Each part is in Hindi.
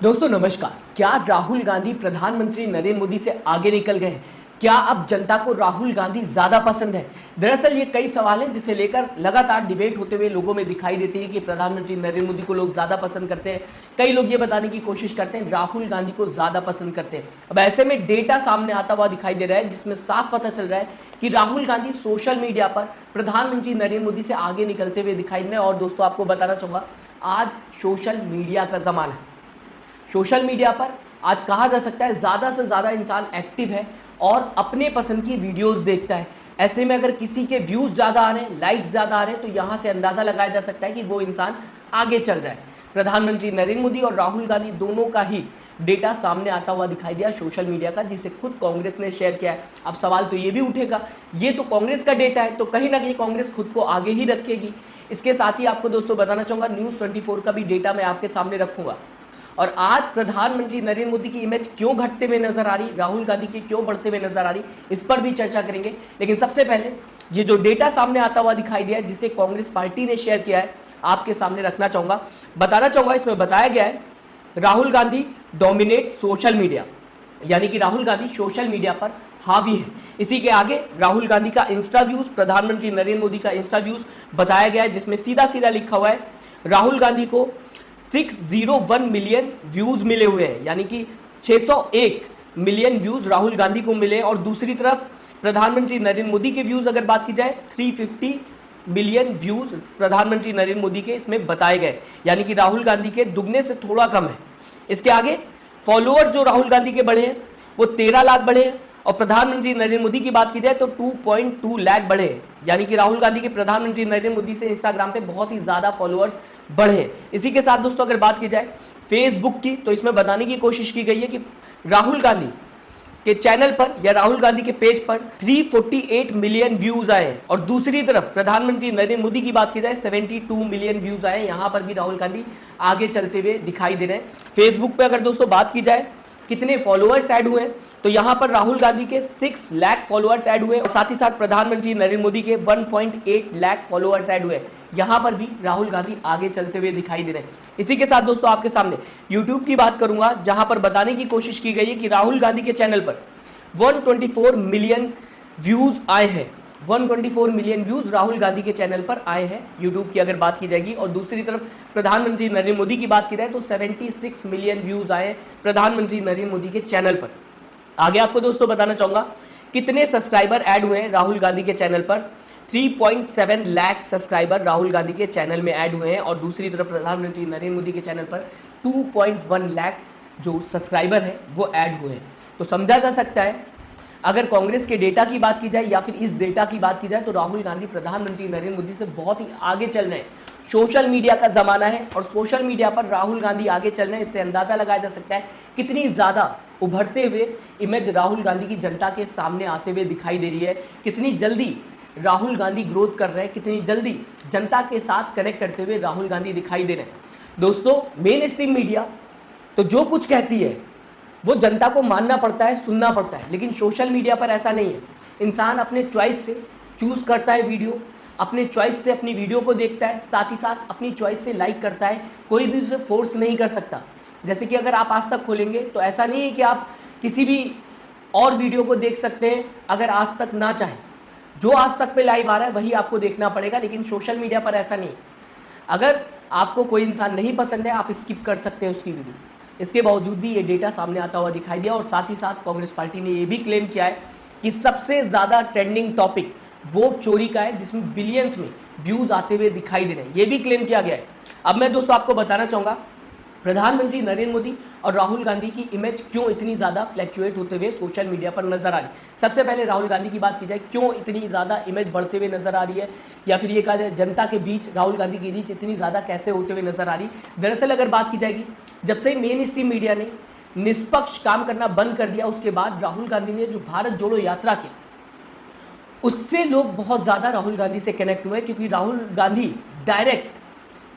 दोस्तों नमस्कार। क्या राहुल गांधी प्रधानमंत्री नरेंद्र मोदी से आगे निकल गए हैं? क्या अब जनता को राहुल गांधी ज्यादा पसंद है? दरअसल ये कई सवाल हैं जिसे लेकर लगातार डिबेट होते हुए लोगों में दिखाई देती है कि प्रधानमंत्री नरेंद्र मोदी को लोग ज्यादा पसंद करते हैं। कई लोग ये बताने की कोशिश करते हैं राहुल गांधी को ज्यादा पसंद करते हैं। अब ऐसे में डेटा सामने आता हुआ दिखाई दे रहा है जिसमें साफ पता चल रहा है कि राहुल गांधी सोशल मीडिया पर प्रधानमंत्री नरेंद्र मोदी से आगे निकलते हुए दिखाई दे रहे हैं। और दोस्तों आपको बताना चाहूंगा, आज सोशल मीडिया का जमाना है। सोशल मीडिया पर आज कहा जा सकता है ज़्यादा से ज़्यादा इंसान एक्टिव है और अपने पसंद की वीडियोस देखता है। ऐसे में अगर किसी के व्यूज़ ज़्यादा आ रहे हैं, लाइक्स ज़्यादा आ रहे हैं, तो यहाँ से अंदाज़ा लगाया जा सकता है कि वो इंसान आगे चल रहा है। प्रधानमंत्री नरेंद्र मोदी और राहुल गांधी दोनों का ही डेटा सामने आता हुआ दिखाई दिया सोशल मीडिया का, जिसे खुद कांग्रेस ने शेयर किया है। अब सवाल तो ये भी उठेगा, ये तो कांग्रेस का डेटा है, तो कहीं ना कहीं कांग्रेस खुद को आगे ही रखेगी। इसके साथ ही आपको दोस्तों बताना चाहूँगा, न्यूज़ 24 का भी डेटा मैं आपके सामने रखूँगा। और आज प्रधानमंत्री नरेंद्र मोदी की इमेज क्यों घटते हुए नजर आ रही, राहुल गांधी की क्यों बढ़ते हुए नजर आ रही, इस पर भी चर्चा करेंगे। लेकिन सबसे पहले ये जो डेटा सामने आता हुआ दिखाई दिया है जिसे कांग्रेस पार्टी ने शेयर किया है, आपके सामने रखना चाहूंगा, बताना चाहूंगा। इसमें बताया गया है Rahul Gandhi dominate social media, यानी कि राहुल गांधी सोशल मीडिया पर हावी है। इसी के आगे राहुल गांधी का इंस्टा व्यूज, प्रधानमंत्री नरेंद्र मोदी का इंस्टा व्यूज बताया गया है, जिसमें सीधा सीधा लिखा हुआ है राहुल गांधी को 601 मिलियन व्यूज मिले हुए हैं, यानी कि 601 मिलियन व्यूज राहुल गांधी को मिले। और दूसरी तरफ प्रधानमंत्री नरेंद्र मोदी के व्यूज अगर बात की जाए, 350 मिलियन व्यूज प्रधानमंत्री नरेंद्र मोदी के इसमें बताए गए, यानी कि राहुल गांधी के दुगने से थोड़ा कम है। इसके आगे फॉलोअर जो राहुल गांधी के बढ़े हैं वो 13 लाख बढ़े हैं, और प्रधानमंत्री नरेंद्र मोदी की बात की जाए तो 2.2 लाख बढ़े हैं, यानी कि राहुल गांधी के प्रधानमंत्री नरेंद्र मोदी से इंस्टाग्राम पे बहुत ही ज्यादा फॉलोअर्स बढ़े। इसी के साथ दोस्तों अगर बात की जाए फेसबुक की, तो इसमें बताने की कोशिश की गई है कि राहुल गांधी के चैनल पर या राहुल गांधी के पेज पर 348 मिलियन व्यूज आए, और दूसरी तरफ प्रधानमंत्री नरेंद्र मोदी की बात की जाए 72 मिलियन व्यूज आए। यहां पर भी राहुल गांधी आगे चलते हुए दिखाई दे रहे हैं। फेसबुक पे अगर दोस्तों बात की जाए कितने फॉलोअर्स ऐड हुए, तो यहां पर राहुल गांधी के 6 लाख फॉलोअर्स ऐड हुए, और साथ ही साथ प्रधानमंत्री नरेंद्र मोदी के 1.8 लाख फॉलोअर्स ऐड हुए। यहां पर भी राहुल गांधी आगे चलते हुए दिखाई दे रहे हैं। इसी के साथ दोस्तों आपके सामने यूट्यूब की बात करूंगा, जहां पर बताने की कोशिश की गई है कि राहुल गांधी के चैनल पर 124 मिलियन व्यूज आए हैं। 124 मिलियन व्यूज राहुल गांधी के चैनल पर आए हैं यूट्यूब की अगर बात की जाएगी। और दूसरी तरफ प्रधानमंत्री नरेंद्र मोदी की बात की जाए तो 76 मिलियन व्यूज आए प्रधानमंत्री नरेंद्र मोदी के चैनल पर। आगे आपको दोस्तों बताना चाहूंगा कितने सब्सक्राइबर ऐड हुए हैं राहुल गांधी के चैनल पर। 3.7 लाख सब्सक्राइबर राहुल गांधी के चैनल में ऐड हुए हैं, और दूसरी तरफ प्रधानमंत्री नरेंद्र मोदी के चैनल पर 2.1 लाख जो सब्सक्राइबर हैं वो ऐड हुए हैं। तो समझा जा सकता है, अगर कांग्रेस के डेटा की बात की जाए या फिर इस डेटा की बात की जाए, तो राहुल गांधी प्रधानमंत्री नरेंद्र मोदी से बहुत ही आगे चल रहे हैं। सोशल मीडिया का जमाना है और सोशल मीडिया पर राहुल गांधी आगे चल रहे हैं। इससे अंदाजा लगाया जा सकता है कितनी ज़्यादा उभरते हुए इमेज राहुल गांधी की जनता के सामने आते हुए दिखाई दे रही है, कितनी जल्दी राहुल गांधी ग्रोथ कर रहे हैं, कितनी जल्दी जनता के साथ कनेक्ट करते हुए राहुल गांधी दिखाई दे रहे हैं। दोस्तों मेन स्ट्रीम मीडिया तो जो कुछ कहती है वो जनता को मानना पड़ता है, सुनना पड़ता है, लेकिन सोशल मीडिया पर ऐसा नहीं है। इंसान अपने चॉइस से चूज़ करता है वीडियो, अपने चॉइस से अपनी वीडियो को देखता है, साथ ही साथ अपनी चॉइस से लाइक करता है। कोई भी उसे फोर्स नहीं कर सकता। जैसे कि अगर आप आज तक खोलेंगे तो ऐसा नहीं है कि आप किसी भी और वीडियो को देख सकते हैं अगर आज तक ना चाहें। जो आज तक पे लाइव आ रहा है वही आपको देखना पड़ेगा, लेकिन सोशल मीडिया पर ऐसा नहीं। अगर आपको कोई इंसान नहीं पसंद है आप स्किप कर सकते हैं उसकी वीडियो। इसके बावजूद भी ये डेटा सामने आता हुआ दिखाई दिया। और साथ ही साथ कांग्रेस पार्टी ने ये भी क्लेम किया है कि सबसे ज़्यादा ट्रेंडिंग टॉपिक वोट चोरी का है, जिसमें बिलियंस में व्यूज़ आते हुए दिखाई दे रहे हैं। ये भी क्लेम किया गया है। अब मैं दोस्तों आपको बताना चाहूँगा प्रधानमंत्री नरेंद्र मोदी और राहुल गांधी की इमेज क्यों इतनी ज़्यादा फ्लैक्चुएट होते हुए सोशल मीडिया पर नजर आ रही है। सबसे पहले राहुल गांधी की बात की जाए, क्यों इतनी ज़्यादा इमेज बढ़ते हुए नजर आ रही है, या फिर ये कहा जाए जनता के बीच राहुल गांधी की रीच इतनी ज़्यादा कैसे होते हुए नजर आ रही। दरअसल अगर बात की जाएगी, जब से मेन स्ट्रीम मीडिया ने निष्पक्ष काम करना बंद कर दिया, उसके बाद राहुल गांधी ने जो भारत जोड़ो यात्रा की, उससे लोग बहुत ज़्यादा राहुल गांधी से कनेक्ट हुए, क्योंकि राहुल गांधी डायरेक्ट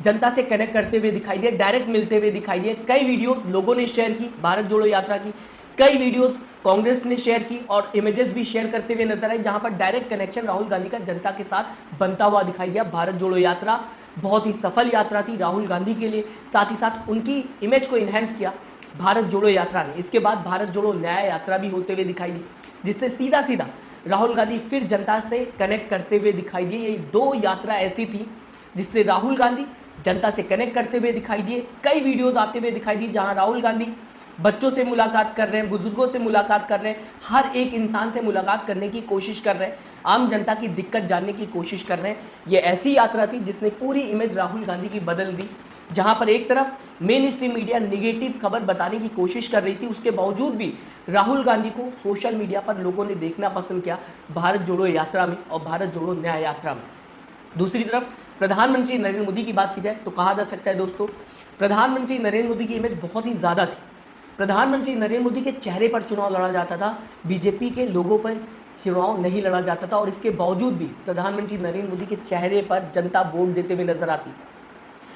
जनता से कनेक्ट करते हुए दिखाई दिए, डायरेक्ट मिलते हुए दिखाई दिए। कई वीडियोस लोगों ने शेयर की भारत जोड़ो यात्रा की, कई वीडियोस कांग्रेस ने शेयर की और इमेजेस भी शेयर करते हुए नजर आए, जहां पर डायरेक्ट कनेक्शन राहुल गांधी का जनता के साथ बनता हुआ दिखाई दिया। भारत जोड़ो यात्रा बहुत ही सफल यात्रा थी राहुल गांधी के लिए, साथ ही साथ उनकी इमेज को इन्हेंस किया भारत जोड़ो यात्रा ने। इसके बाद भारत जोड़ो न्याय यात्रा भी होते हुए दिखाई दी, जिससे सीधा सीधा राहुल गांधी फिर जनता से कनेक्ट करते हुए दिखाई दिए। ये दो यात्रा ऐसी थी जिससे राहुल गांधी जनता से कनेक्ट करते हुए दिखाई दिए। कई वीडियोज आते हुए दिखाई दी जहां राहुल गांधी बच्चों से मुलाकात कर रहे हैं, बुजुर्गों से मुलाकात कर रहे हैं, हर एक इंसान से मुलाकात करने की कोशिश कर रहे हैं, आम जनता की दिक्कत जानने की कोशिश कर रहे हैं। ये ऐसी यात्रा थी जिसने पूरी इमेज राहुल गांधी की बदल दी। जहां पर एक तरफ मेन स्ट्रीम मीडिया निगेटिव खबर बताने की कोशिश कर रही थी, उसके बावजूद भी राहुल गांधी को सोशल मीडिया पर लोगों ने देखना पसंद किया भारत जोड़ो यात्रा में और भारत जोड़ो न्याय यात्रा में। दूसरी तरफ प्रधानमंत्री नरेंद्र मोदी की बात की जाए तो कहा जा सकता है दोस्तों, प्रधानमंत्री नरेंद्र मोदी की इमेज बहुत ही ज़्यादा थी। प्रधानमंत्री नरेंद्र मोदी के चेहरे पर चुनाव लड़ा जाता था, बीजेपी के लोगों पर चुनाव नहीं लड़ा जाता था, और इसके बावजूद भी प्रधानमंत्री नरेंद्र मोदी के चेहरे पर जनता वोट देते हुए नजर आती।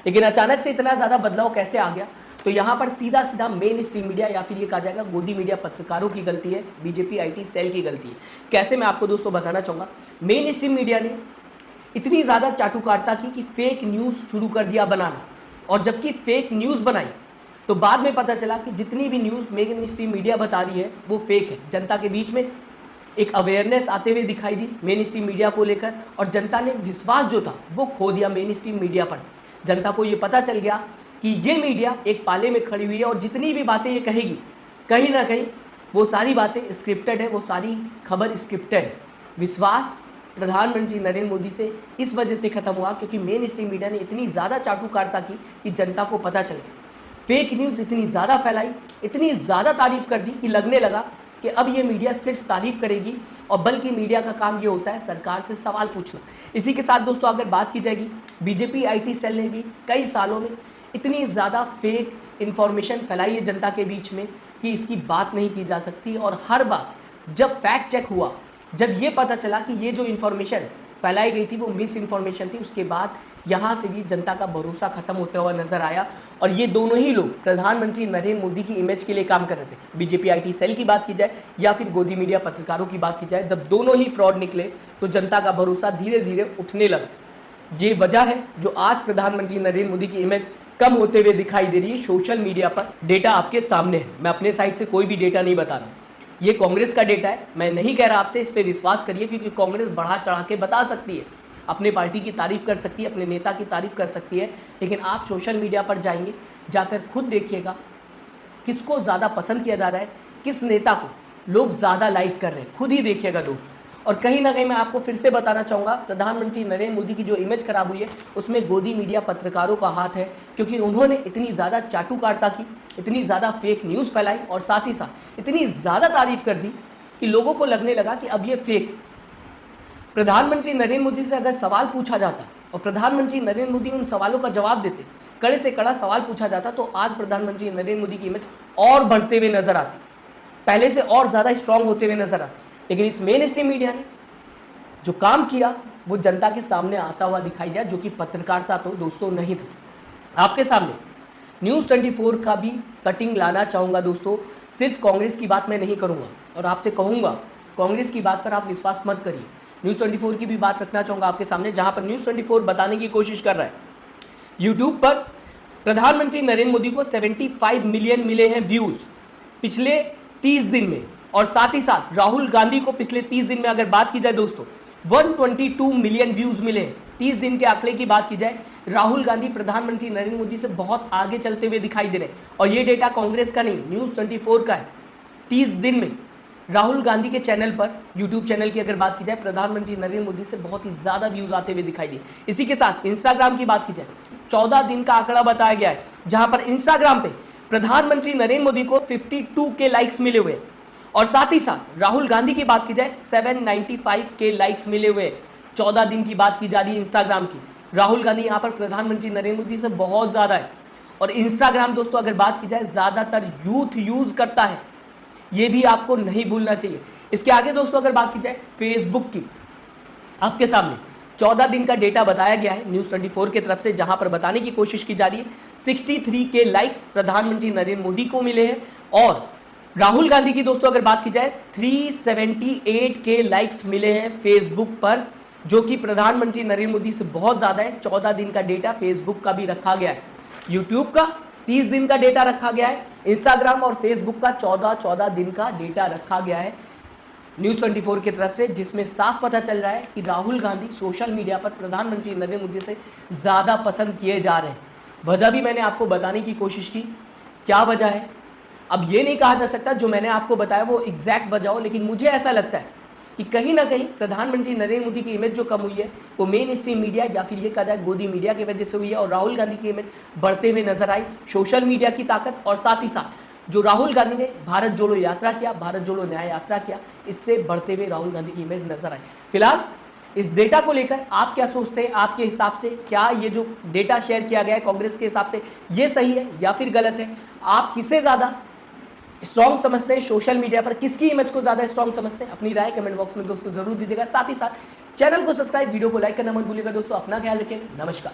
लेकिन अचानक से इतना ज़्यादा बदलाव कैसे आ गया? तो यहाँ पर सीधा सीधा मेन स्ट्रीम मीडिया या फिर ये कहा जाएगा गोदी मीडिया पत्रकारों की गलती है, बीजेपी IT सेल की गलती है। कैसे, मैं आपको दोस्तों बताना चाहूँगा। मेन स्ट्रीम मीडिया ने इतनी ज़्यादा चाटुकारिता की कि फेक न्यूज़ शुरू कर दिया बनाना, और जबकि फेक न्यूज़ बनाई तो बाद में पता चला कि जितनी भी न्यूज़ मेन स्ट्रीम मीडिया बता रही है वो फेक है। जनता के बीच में एक अवेयरनेस आते हुए दिखाई दी मेन स्ट्रीम मीडिया को लेकर, और जनता ने विश्वास जो था वो खो दिया मेन स्ट्रीम मीडिया पर। जनता को ये पता चल गया कि ये मीडिया एक पाले में खड़ी हुई है, और जितनी भी बातें ये कहेगी कहीं ना कहीं वो सारी बातें स्क्रिप्टेड है, वो सारी खबर स्क्रिप्टेड है। विश्वास प्रधानमंत्री नरेंद्र मोदी से इस वजह से खत्म हुआ क्योंकि मेन स्ट्रीम मीडिया ने इतनी ज़्यादा चाटुकारिता की कि जनता को पता चल गया। फेक न्यूज़ इतनी ज़्यादा फैलाई, इतनी ज़्यादा तारीफ कर दी कि लगने लगा कि अब ये मीडिया सिर्फ तारीफ करेगी, और बल्कि मीडिया का काम ये होता है सरकार से सवाल पूछना। इसी के साथ दोस्तों अगर बात की जाएगी, बीजेपी IT सेल ने भी कई सालों में इतनी ज़्यादा फेक इन्फॉर्मेशन फैलाई है जनता के बीच में कि इसकी बात नहीं की जा सकती। और हर बार जब फैक्ट चेक हुआ, जब ये पता चला कि ये जो इन्फॉर्मेशन फैलाई गई थी वो मिस इन्फॉर्मेशन थी, उसके बाद यहाँ से भी जनता का भरोसा खत्म होता हुआ नजर आया। और ये दोनों ही लोग प्रधानमंत्री नरेंद्र मोदी की इमेज के लिए काम कर रहे थे। बीजेपी IT सेल की बात की जाए या फिर गोदी मीडिया पत्रकारों की बात की जाए, जब दोनों ही फ्रॉड निकले तो जनता का भरोसा धीरे धीरे उठने लगा। ये वजह है जो आज प्रधानमंत्री नरेंद्र मोदी की इमेज कम होते हुए दिखाई दे रही है सोशल मीडिया पर। डेटा आपके सामने है, मैं अपने साइड से कोई भी डेटा नहीं बता रहा, ये कांग्रेस का डेटा है। मैं नहीं कह रहा आपसे इस पर विश्वास करिए, क्योंकि कांग्रेस बढ़ा चढ़ा के बता सकती है, अपने पार्टी की तारीफ कर सकती है, अपने नेता की तारीफ कर सकती है, लेकिन आप सोशल मीडिया पर जाएंगे, जाकर खुद देखिएगा किसको ज़्यादा पसंद किया जा रहा है, किस नेता को लोग ज़्यादा लाइक कर रहे हैं, खुद ही देखिएगा दोस्त। और कहीं ना कहीं मैं आपको फिर से बताना चाहूँगा, प्रधानमंत्री नरेंद्र मोदी की जो इमेज खराब हुई है उसमें गोदी मीडिया पत्रकारों का हाथ है, क्योंकि उन्होंने इतनी ज़्यादा चाटुकारिता की, इतनी ज़्यादा फेक न्यूज़ फैलाई, और साथ ही साथ इतनी ज़्यादा तारीफ कर दी कि लोगों को लगने लगा कि अब ये फेक। प्रधानमंत्री नरेंद्र मोदी से अगर सवाल पूछा जाता और प्रधानमंत्री नरेंद्र मोदी उन सवालों का जवाब देते, कड़े से कड़ा सवाल पूछा जाता, तो आज प्रधानमंत्री नरेंद्र मोदी की इमेज और बढ़ते हुए नजर आती, पहले से और ज़्यादा स्ट्रांग होते हुए नजर आती। लेकिन इस मेन स्ट्रीम मीडिया ने जो काम किया वो जनता के सामने आता हुआ दिखाई दिया, जो कि पत्रकारिता तो दोस्तों नहीं थी। आपके सामने न्यूज़ 24 का भी कटिंग लाना चाहूँगा दोस्तों। सिर्फ कांग्रेस की बात मैं नहीं करूँगा, और आपसे कहूँगा कांग्रेस की बात पर आप विश्वास मत करिए। न्यूज़ 24 की भी बात रखना चाहूँगा आपके सामने, जहाँ पर न्यूज़ 24 बताने की कोशिश कर रहा है यूट्यूब पर प्रधानमंत्री नरेंद्र मोदी को 75 मिलियन मिले हैं व्यूज़ पिछले 30 दिन में, और साथ ही साथ राहुल गांधी को पिछले 30 दिन में अगर बात की जाए दोस्तों 122 मिलियन व्यूज़ मिले हैं। 30 दिन के आंकड़े की बात की जाए, राहुल गांधी प्रधानमंत्री नरेंद्र मोदी से बहुत आगे चलते हुए दिखाई दे रहे हैं, और ये डेटा कांग्रेस का नहीं, न्यूज़ 24 का है। 30 दिन में राहुल गांधी के चैनल पर, यूट्यूब चैनल की अगर बात की जाए, प्रधानमंत्री नरेंद्र मोदी से बहुत ही ज़्यादा व्यूज़ आते हुए दिखाई दिए। इसी के साथ इंस्टाग्राम की बात की जाए, 14 दिन का आंकड़ा बताया गया है, जहां पर इंस्टाग्राम पे प्रधानमंत्री नरेंद्र मोदी को 52 के लाइक्स मिले हुए, और साथ ही साथ राहुल गांधी की बात की जाए 795 के लाइक्स मिले हुए। 14 दिन की बात की जा रही है इंस्टाग्राम की। राहुल गांधी यहाँ पर प्रधानमंत्री नरेंद्र मोदी से बहुत ज़्यादा है, और इंस्टाग्राम दोस्तों अगर बात की जाए ज़्यादातर यूथ यूज़ करता है, ये भी आपको नहीं भूलना चाहिए। इसके आगे दोस्तों अगर बात की जाए फेसबुक की, आपके सामने 14 दिन का डेटा बताया गया है न्यूज़ 24 की तरफ से, जहां पर बताने की कोशिश की जा रही है 63 के लाइक्स प्रधानमंत्री नरेंद्र मोदी को मिले हैं, और राहुल गांधी की दोस्तों अगर बात की जाए 378 के लाइक्स मिले हैं फेसबुक पर, जो कि प्रधानमंत्री नरेंद्र मोदी से बहुत ज़्यादा है। 14 दिन का डेटा फेसबुक का भी रखा गया है, यूट्यूब का 30 दिन का डेटा रखा गया है, इंस्टाग्राम और फेसबुक का 14 दिन का डेटा रखा गया है न्यूज़ 24 की तरफ से, जिसमें साफ पता चल रहा है कि राहुल गांधी सोशल मीडिया पर प्रधानमंत्री नरेंद्र मोदी से ज़्यादा पसंद किए जा रहे हैं। वजह भी मैंने आपको बताने की कोशिश की, क्या वजह है। अब ये नहीं कहा जा सकता जो मैंने आपको बताया वो एग्जैक्ट वजह हो, लेकिन मुझे ऐसा लगता है कि कहीं ना कहीं प्रधानमंत्री नरेंद्र मोदी की इमेज जो कम हुई है वो मेन स्ट्रीम मीडिया या फिर ये कहा जाए गोदी मीडिया की वजह से हुई है, और राहुल गांधी की इमेज बढ़ते हुए नजर आई सोशल मीडिया की ताकत, और साथ ही साथ जो राहुल गांधी ने भारत जोड़ो यात्रा किया, भारत जोड़ो न्याय यात्रा किया, इससे बढ़ते हुए राहुल गांधी की इमेज नजर आई। फिलहाल इस डेटा को लेकर आप क्या सोचते हैं? आपके हिसाब से क्या ये जो डेटा शेयर किया गया है कांग्रेस के हिसाब से ये सही है या फिर गलत है? आप किसे ज़्यादा स्ट्रॉन्ग समझते हैं सोशल मीडिया पर, किसकी इमेज को ज़्यादा स्ट्रॉन्ग समझते हैं? अपनी राय कमेंट बॉक्स में दोस्तों जरूर दीजिएगा। साथ ही साथ चैनल को सब्सक्राइब, वीडियो को लाइक करना मत भूलिएगा दोस्तों। अपना ख्याल रखें, नमस्कार।